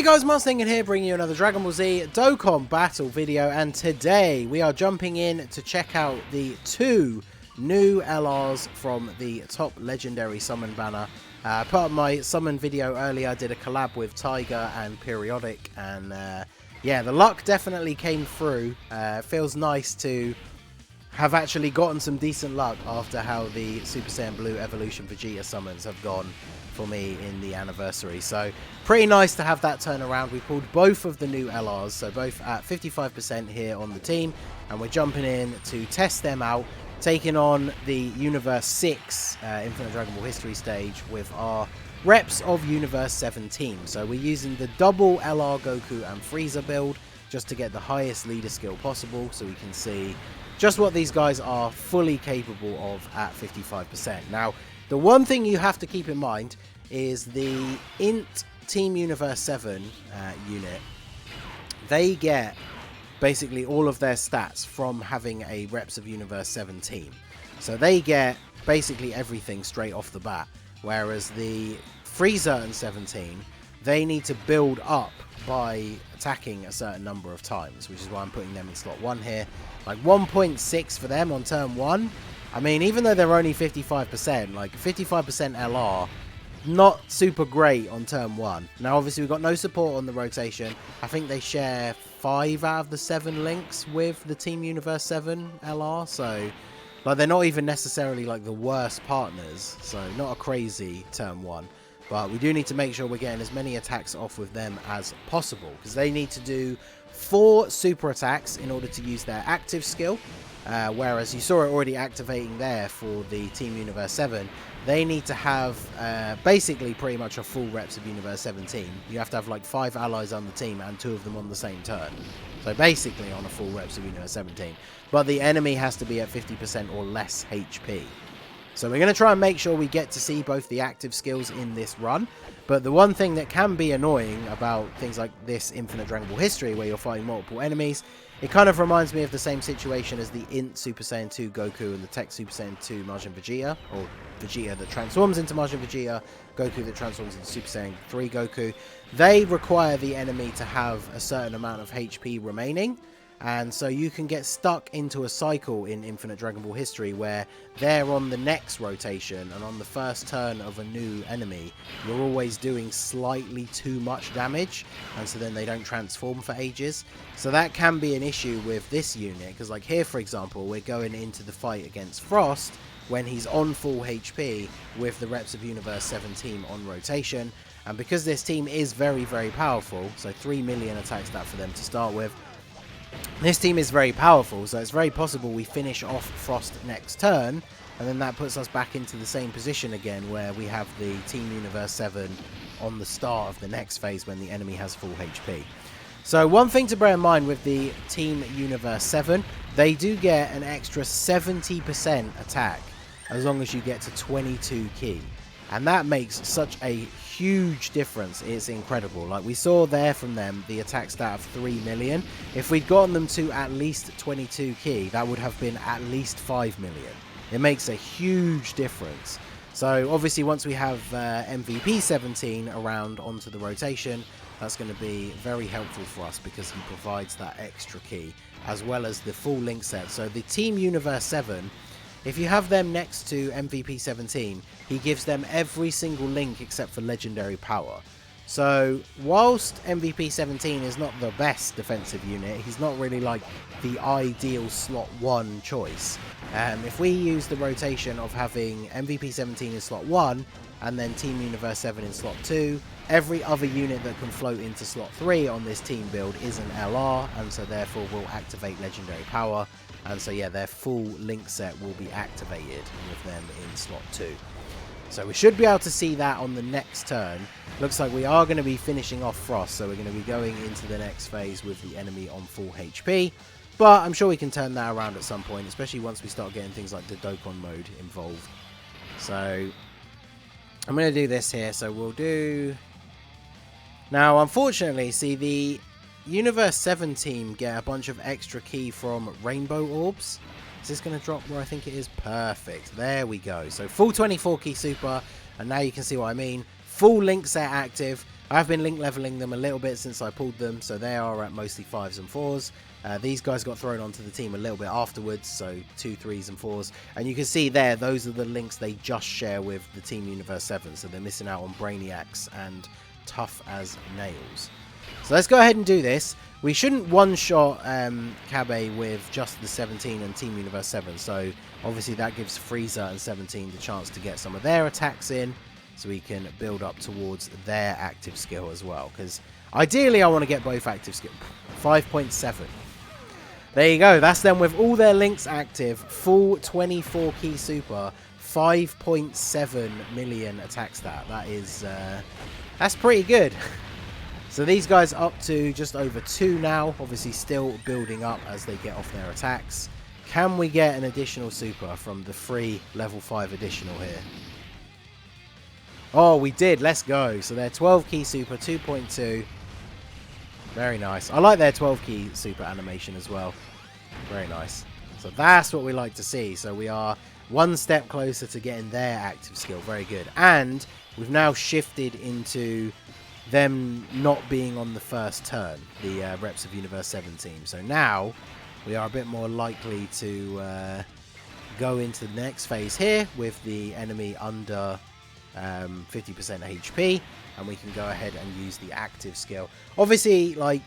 guys, Mustang here, bringing you another Dragon Ball Z Dokkan battle video, and today we are jumping in to check out the two new LRs from the top legendary summon banner. Part of my summon video earlier, I did a collab with Tiger and Periodic, and yeah, the luck definitely came through. Feels nice to have actually gotten some decent luck after how the Super Saiyan Blue Evolution Vegeta summons have gone for me in the anniversary. So pretty nice to have that turn around. We pulled both of the new LRs, so both at 55% here on the team, and we're jumping in to test them out, taking on the Universe 6 Infinite Dragon Ball History stage with our reps of Universe 7 team. So we're using the double LR Goku and Frieza build just to get the highest leader skill possible, so we can see just what these guys are fully capable of at 55%. Now, the one thing you have to keep in mind is the INT Team Universe 7 unit. They get basically all of their stats from having a Reps of Universe 7 team. So they get basically everything straight off the bat. Whereas the Frieza and 17, they need to build up by attacking a certain number of times, which is why I'm putting them in slot 1 here. Like 1.6 for them on turn 1. I mean, even though they're only 55%, like 55% LR, not super great on turn 1. Now, obviously, we've got no support on the rotation. I think they share 5 out of the 7 links with the Team Universe 7 LR, so like they're not even necessarily like the worst partners, so not a crazy turn 1. But we do need to make sure we're getting as many attacks off with them as possible, because they need to do 4 super attacks in order to use their active skill. Whereas you saw it already activating there for the Team Universe 7. They need to have basically pretty much a full Reps of Universe 17. You have to have like 5 allies on the team and 2 of them on the same turn. So basically on a full Reps of Universe 17. But the enemy has to be at 50% or less HP. So we're going to try and make sure we get to see both the active skills in this run. But the one thing that can be annoying about things like this Infinite Dragon Ball History, where you're fighting multiple enemies, it kind of reminds me of the same situation as the INT Super Saiyan 2 Goku and the Tech Super Saiyan 2 Majin Vegeta, or Vegeta that transforms into Majin Vegeta, Goku that transforms into Super Saiyan 3 Goku. They require the enemy to have a certain amount of HP remaining. And so you can get stuck into a cycle in Infinite Dragon Ball History where they're on the next rotation, and on the first turn of a new enemy, you're always doing slightly too much damage, and so then they don't transform for ages. So that can be an issue with this unit, because like here, for example, we're going into the fight against Frost when he's on full HP with the Reps of Universe 7 team on rotation. And because this team is very, very powerful, so 3 million attack stat for them to start with, this team is very powerful, so it's very possible we finish off Frost next turn, and then that puts us back into the same position again, where we have the Team Universe 7 on the start of the next phase when the enemy has full HP. So one thing to bear in mind with the Team Universe 7, they do get an extra 70% attack as long as you get to 22 ki. And that makes such a huge difference. It's incredible. Like we saw there from them, the attack stat of 3 million. If we'd gotten them to at least 22 ki, that would have been at least 5 million. It makes a huge difference. So obviously once we have MVP 17 around onto the rotation, that's going to be very helpful for us because he provides that extra ki as well as the full link set. So the Team Universe 7, if you have them next to MVP 17, he gives them every single link except for Legendary Power. So, whilst MVP 17 is not the best defensive unit, he's not really like the ideal slot 1 choice. If we use the rotation of having MVP 17 in slot 1, and then Team Universe 7 in slot 2, every other unit that can float into slot 3 on this team build is an LR, and so therefore will activate Legendary Power. And so yeah, their full link set will be activated with them in slot 2. So we should be able to see that on the next turn. Looks like we are going to be finishing off Frost, so we're going to be going into the next phase with the enemy on full HP. But I'm sure we can turn that around at some point, especially once we start getting things like the Dokkan mode involved. So I'm going to do this here. So we'll do... Now, unfortunately, see, the Universe 7 team get a bunch of extra ki from Rainbow Orbs. Is this going to drop where I think it is? Perfect. There we go. So full 24 ki super, and now you can see what I mean. Full link set active. I've been link leveling them a little bit since I pulled them, so they are at mostly 5s and 4s. These guys got thrown onto the team a little bit afterwards, so 2, 3s and 4s. And you can see there, those are the links they just share with the Team Universe 7, so they're missing out on Brainiacs and Tough as Nails. So let's go ahead and do this. We shouldn't one-shot Kabe with just the 17 and Team Universe 7, so obviously that gives Frieza and 17 the chance to get some of their attacks in, so we can build up towards their active skill as well, because ideally I want to get both active skill. 5.7. There you go, that's them with all their links active, full 24 key super, 5.7 million attack stat. That is, that's pretty good. So these guys up to just over 2 now, obviously still building up as they get off their attacks. Can we get an additional super from the free level 5 additional here? Oh, we did, let's go. So they're 12 key super, 2.2. Very nice. I like their 12 key super animation as well. Very nice. So that's what we like to see. So we are one step closer to getting their active skill. Very good. And we've now shifted into them not being on the first turn, the Reps of Universe 7 team. So now we are a bit more likely to go into the next phase here with the enemy under 50% HP, and we can go ahead and use the active skill. Obviously, like,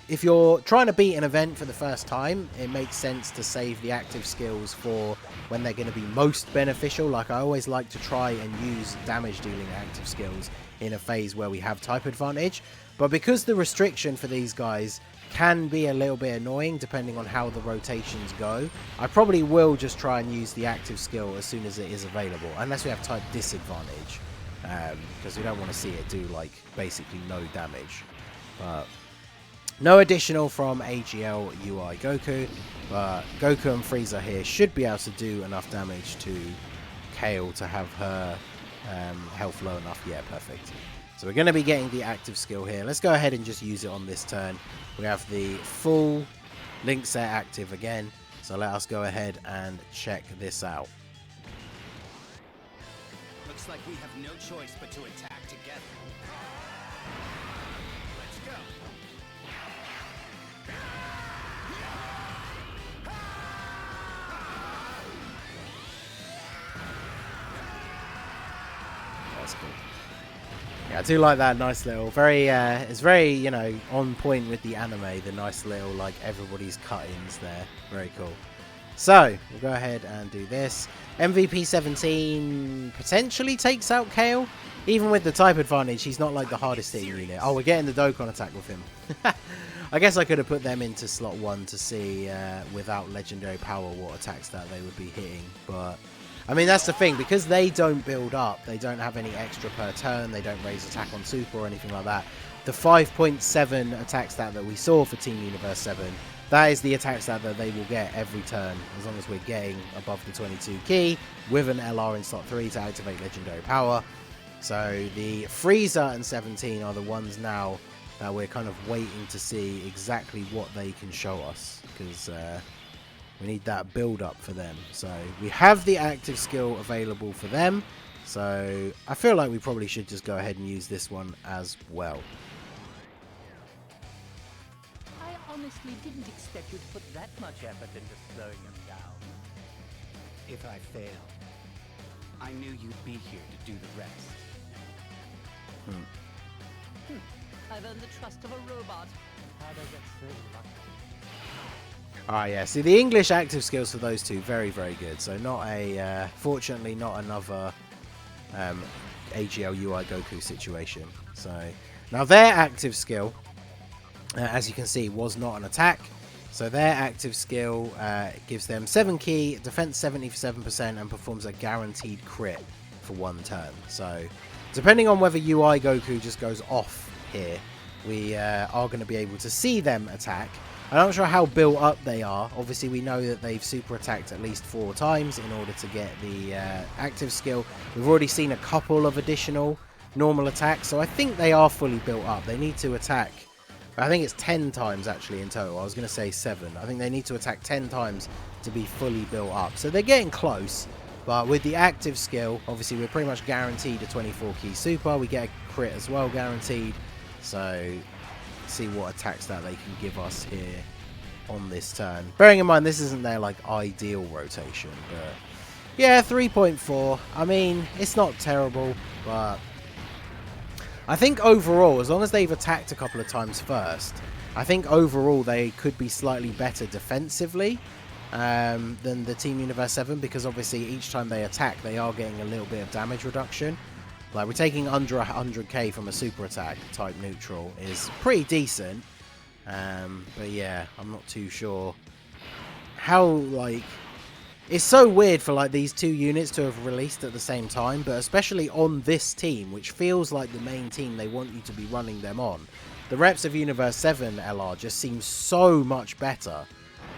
if you're trying to beat an event for the first time, it makes sense to save the active skills for when they're going to be most beneficial. Like, I always like to try and use damage dealing active skills in a phase where we have type advantage, but because the restriction for these guys can be a little bit annoying depending on how the rotations go, I probably will just try and use the active skill as soon as it is available, unless we have type disadvantage, because we don't want to see it do like basically no damage. But no additional from AGL UI Goku, but Goku and Frieza here should be able to do enough damage to Kale to have her health low enough. Yeah, perfect. So we're going to be getting the active skill here. Let's go ahead and just use it on this turn. We have the full link set active again. So let us go ahead and check this out. Looks like we have no choice but to attack together. Let's go. That's cool. Yeah, I do like that nice little, very, it's very, you know, on point with the anime, the nice little, like, everybody's cut-ins there. Very cool. So, we'll go ahead and do this. MVP 17 potentially takes out Kale. Even with the type advantage, he's not, like, the hardest hitting unit. Oh, we're getting the Dokkan attack with him. I guess I could have put them into slot 1 to see, without legendary power, what attacks that they would be hitting, but I mean, that's the thing, because they don't build up, they don't have any extra per turn, they don't raise attack on super or anything like that. The 5.7 attack stat that we saw for Team Universe 7, that is the attack stat that they will get every turn, as long as we're getting above the 22 key, with an LR in slot 3 to activate legendary power. So the Frieza and 17 are the ones now that we're kind of waiting to see exactly what they can show us, because we need that build up for them. So we have the active skill available for them. So I feel like we probably should just go ahead and use this one as well. I honestly didn't expect you to put that much effort into slowing him down. If I fail, I knew you'd be here to do the rest. I've earned the trust of a robot. How does it feel like? Ah, yeah. See, the English active skills for those two, very, very good. So not a, fortunately, not another AGL UI Goku situation. So now their active skill, as you can see, was not an attack. So their active skill gives them 7 key, defense 70 for 7%, and performs a guaranteed crit for 1 turn. So depending on whether UI Goku just goes off here, we are going to be able to see them attack. I'm not sure how built up they are. Obviously, we know that they've super attacked at least 4 times in order to get the active skill. We've already seen a couple of additional normal attacks, so I think they are fully built up. They need to attack, I think it's 10 times actually in total. I was going to say 7. I think they need to attack 10 times to be fully built up. So they're getting close, but with the active skill, obviously we're pretty much guaranteed a 24 key super. We get a crit as well, guaranteed. So see what attacks that they can give us here on this turn. Bearing in mind this isn't their like ideal rotation, but yeah, 3.4. I mean, it's not terrible, but I think overall, as long as they've attacked a couple of times first, I think overall they could be slightly better defensively than the Team Universe 7, because obviously each time they attack they are getting a little bit of damage reduction. Like, we're taking under 100k from a super attack type neutral is pretty decent. But yeah, I'm not too sure how, like, it's so weird for like these two units to have released at the same time, but especially on this team, which feels like the main team they want you to be running them on. The reps of Universe 7 LR just seems so much better.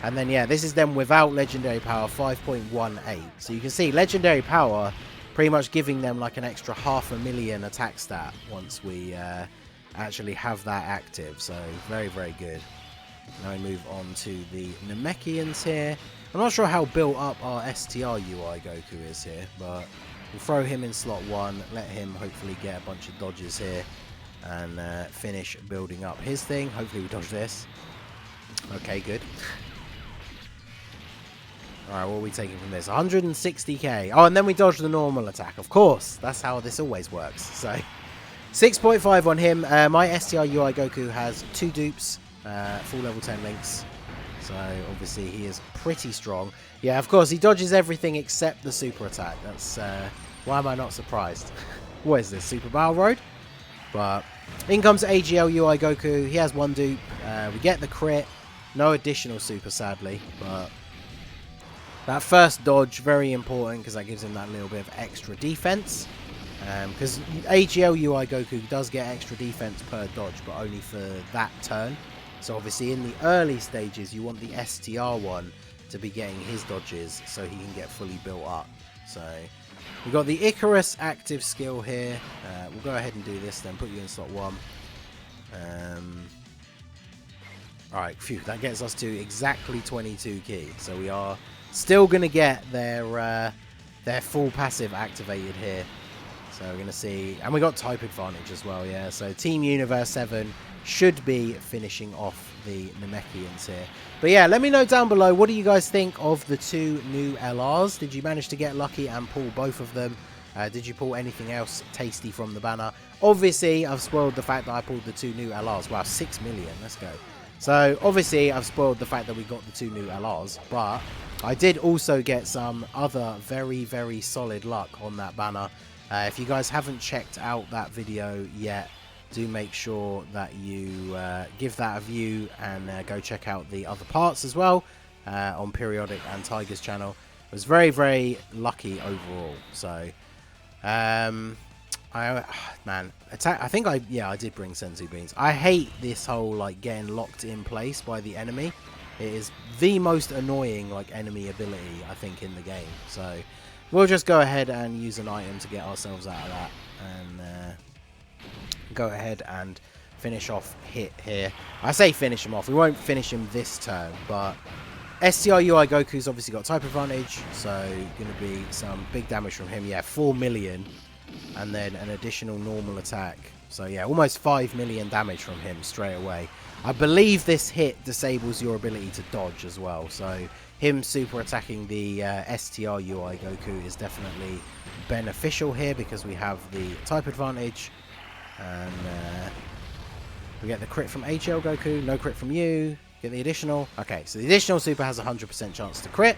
And then yeah, this is them without legendary power, 5.18. So you can see legendary power pretty much giving them like an extra 500,000 attack stat once we actually have that active. So very, very good. Now we move on to the Namekians here. I'm not sure how built up our STR UI Goku is here, but we'll throw him in slot 1, let him hopefully get a bunch of dodges here and finish building up his thing. Hopefully we dodge this. Okay, good. Alright, what are we taking from this? 160k. Oh, and then we dodge the normal attack. Of course, that's how this always works. So 6.5 on him. My STR UI Goku has 2 dupes, full level 10 links. So obviously he is pretty strong. Yeah, of course, he dodges everything except the super attack. That's why am I not surprised? What is this, Super Battle Road? But in comes AGL UI Goku. He has 1 dupe. We get the crit. No additional super, sadly. But that first dodge, very important, because that gives him that little bit of extra defense. Because AGL UI Goku does get extra defense per dodge, but only for that turn. So obviously in the early stages, you want the STR one to be getting his dodges so he can get fully built up. So we've got the Icarus active skill here. We'll go ahead and do this then, put you in slot 1. Alright, phew, that gets us to exactly 22 key. So we are still going to get their full passive activated here. So we're going to see, and we got type advantage as well, yeah. So Team Universe 7 should be finishing off the Namekians here. But yeah, let me know down below, what do you guys think of the 2 new LRs? Did you manage to get lucky and pull both of them? Did you pull anything else tasty from the banner? Obviously, I've spoiled the fact that I pulled the 2 new LRs. Wow, 6 million, let's go. So obviously, I've spoiled the fact that we got the 2 new LRs, but I did also get some other very, very solid luck on that banner. If you guys haven't checked out that video yet, do make sure that you give that a view and go check out the other parts as well on Periodic and Tiger's channel. I was very, very lucky overall. So, man, I think I did bring Senzu Beans. I hate this whole like getting locked in place by the enemy. It is the most annoying like enemy ability I think in the game. So we'll just go ahead and use an item to get ourselves out of that and go ahead and finish off Hit here. I say finish him off. We won't finish him this turn, but STR UI Goku's obviously got type advantage, so going to be some big damage from him. Yeah, 4 million, and then an additional normal attack. So yeah, almost 5 million damage from him straight away. I believe this hit disables your ability to dodge as well, so him super attacking the STR UI Goku is definitely beneficial here because we have the type advantage. And we get the crit from HL Goku, no crit from you, get the additional. Okay, so the additional super has a 100% chance to crit,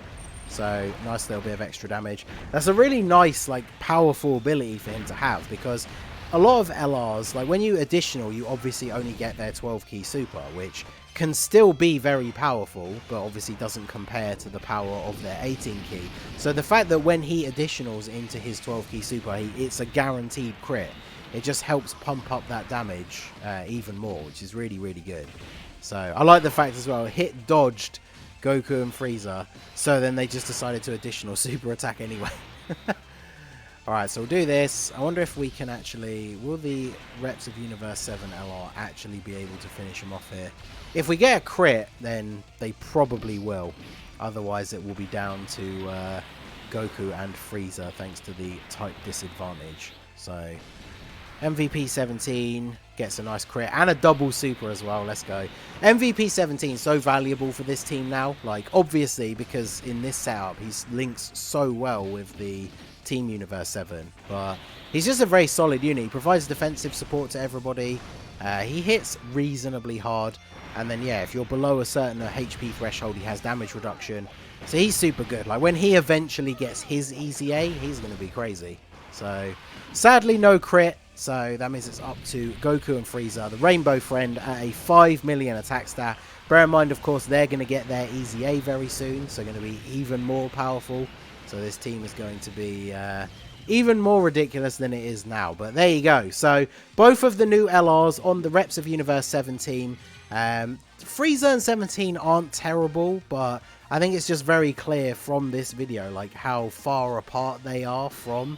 so nice little bit of extra damage. That's a really nice, like, powerful ability for him to have, because a lot of LRs, like when you additional, you obviously only get their 12 key super, which can still be very powerful, but obviously doesn't compare to the power of their 18 key. So the fact that when he additionals into his 12 key super, it's a guaranteed crit. It just helps pump up that damage even more, which is really, really good. So I like the fact as well, Hit dodged Goku and Frieza, so then they just decided to additional super attack anyway. Alright, so we'll do this. I wonder if we can actually, will the reps of Universe 7 LR actually be able to finish him off here? If we get a crit, then they probably will. Otherwise it will be down to Goku and Frieza thanks to the type disadvantage. So MVP 17, gets a nice crit and a double super as well. Let's go. MVP 17, so valuable for this team now. Like, obviously, because in this setup, he links so well with the Team Universe 7. But he's just a very solid unit. He provides defensive support to everybody. He hits reasonably hard. And then, yeah, if you're below a certain HP threshold, he has damage reduction. So he's super good. Like, when he eventually gets his easy A, he's going to be crazy. So, sadly, no crit. So, that means it's up to Goku and Frieza, the Rainbow Friend, at a 5 million attack stat. Bear in mind, of course, they're going to get their easy A very soon. So, going to be even more powerful. So, this team is going to be even more ridiculous than it is now. But there you go. So, both of the new LRs on the Reps of Universe 7 team. Frieza and 17 aren't terrible, but I think it's just very clear from this video, like, how far apart they are from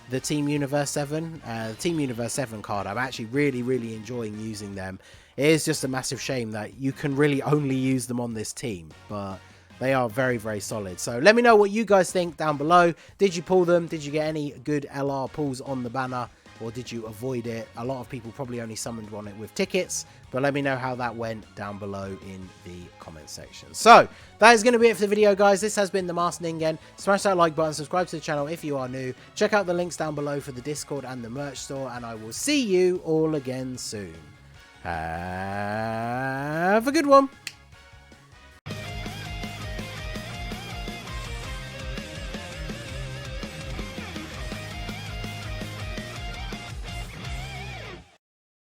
the Team Universe 7. The Team Universe 7 card, I'm actually really enjoying using them. It is just a massive shame that you can really only use them on this team, but they are very solid. So let me know what you guys think down below. Did you pull them? Did you get any good LR pulls on the banner? Or did you avoid it? A lot of people probably only summoned on it with tickets. But let me know how that went down below in the comment section. So, that is going to be it for the video, guys. This has been the Master Ningen. Smash that like button. Subscribe to the channel if you are new. Check out the links down below for the Discord and the merch store. And I will see you all again soon. Have a good one.